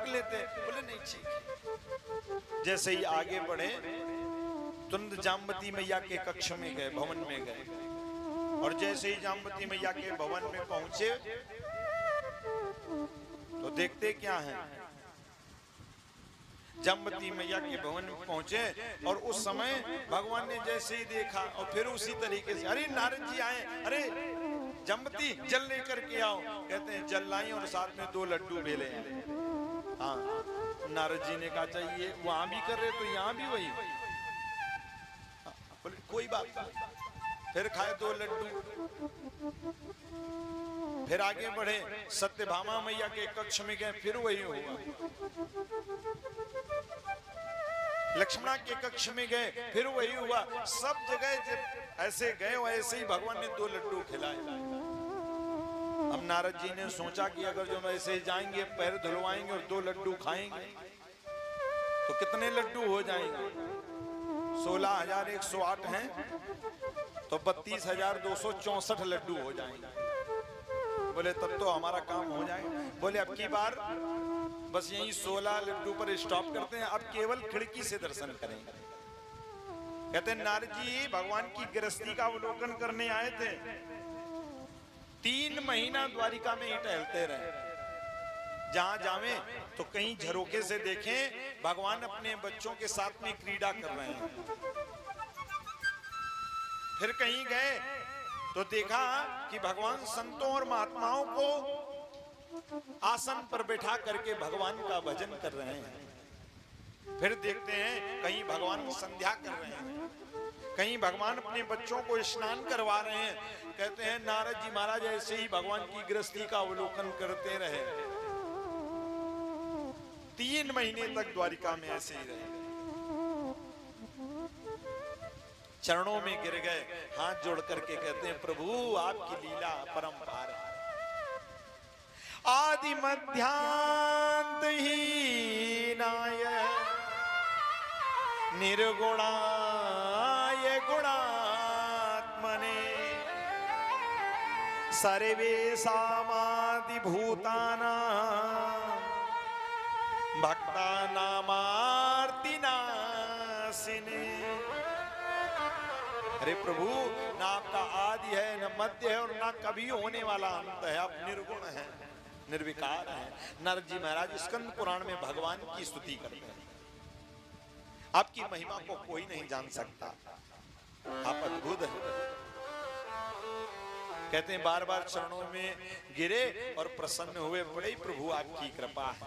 लेते। बोले नहीं ठीक है। जैसे ही आगे बढ़े तुरंत जामवती मैया के कक्ष में गए, भवन में गए, और जैसे ही जामवती मैया के भवन में पहुंचे तो देखते क्या है, जामवती मैया के भवन में पहुंचे और उस समय भगवान ने जैसे ही देखा और फिर उसी तरीके से, अरे नारद जी आए, अरे जामवती जल लेकर के आओ। कहते हैं जल लाई और साथ में 2 लड्डू बेले हैं। हाँ, नारद जी ने कहा चाहिए वहां भी कर रहे तो यहाँ भी वही। बोले कोई बात नहीं। फिर खाए 2 लड्डू, फिर आगे बढ़े, सत्यभामा मैया के कक्ष में गए, फिर वही हुआ। लक्ष्मणा के कक्ष में गए, फिर वही हुआ। सब जगह जब ऐसे गए वैसे ही भगवान ने 2 लड्डू खिलाए। अब नारद जी ने सोचा कि अगर जो ऐसे जाएंगे, पैर धुलवाएंगे और 2 लड्डू खाएंगे तो कितने लड्डू हो जाएंगे? 16,108 हैं तो 32,264 लड्डू हो जाएंगे। बोले तब तो हमारा काम हो जाएगा। बोले अब की बार बस यही 16 लड्डू पर स्टॉप करते हैं, अब केवल खिड़की से दर्शन करेंगे। कहते हैं नारद जी भगवान की गृहस्थी का अवलोकन करने आए थे। 3 महीना द्वारिका में ही टहलते रहे। जहां जावे तो कहीं झरोके से देखें भगवान अपने बच्चों के साथ में क्रीड़ा कर रहे हैं। फिर कहीं गए तो देखा कि भगवान संतों और महात्माओं को आसन पर बैठा करके भगवान का भजन कर रहे हैं। फिर देखते हैं कहीं भगवान संध्या कर रहे हैं, कहीं भगवान अपने बच्चों को स्नान करवा रहे हैं। कहते हैं नारद जी महाराज ऐसे ही भगवान की गृहस्थी का अवलोकन करते रहे। 3 महीने तक द्वारिका में ऐसे ही रहे। चरणों में गिर गए, हाथ जोड़ करके कहते हैं प्रभु आपकी लीला परंपार है। आदि मध्यांत हीनाय निर्गुणाय गुणात्मने सर्वेषामादि भूतानां भक्तानामार्ति नाशिने। अरे प्रभु ना आपका आदि है, न मध्य है और ना कभी होने वाला अंत है। आप निर्गुण है, निर्विकार है। नारद जी महाराज स्कंद पुराण में भगवान की स्तुति करते हैं। आपकी महिमा को कोई नहीं जान सकता, आप अद्भुत हैं। कहते हैं बार बार चरणों में गिरे और प्रसन्न हुए, बड़े प्रभु आपकी कृपा है।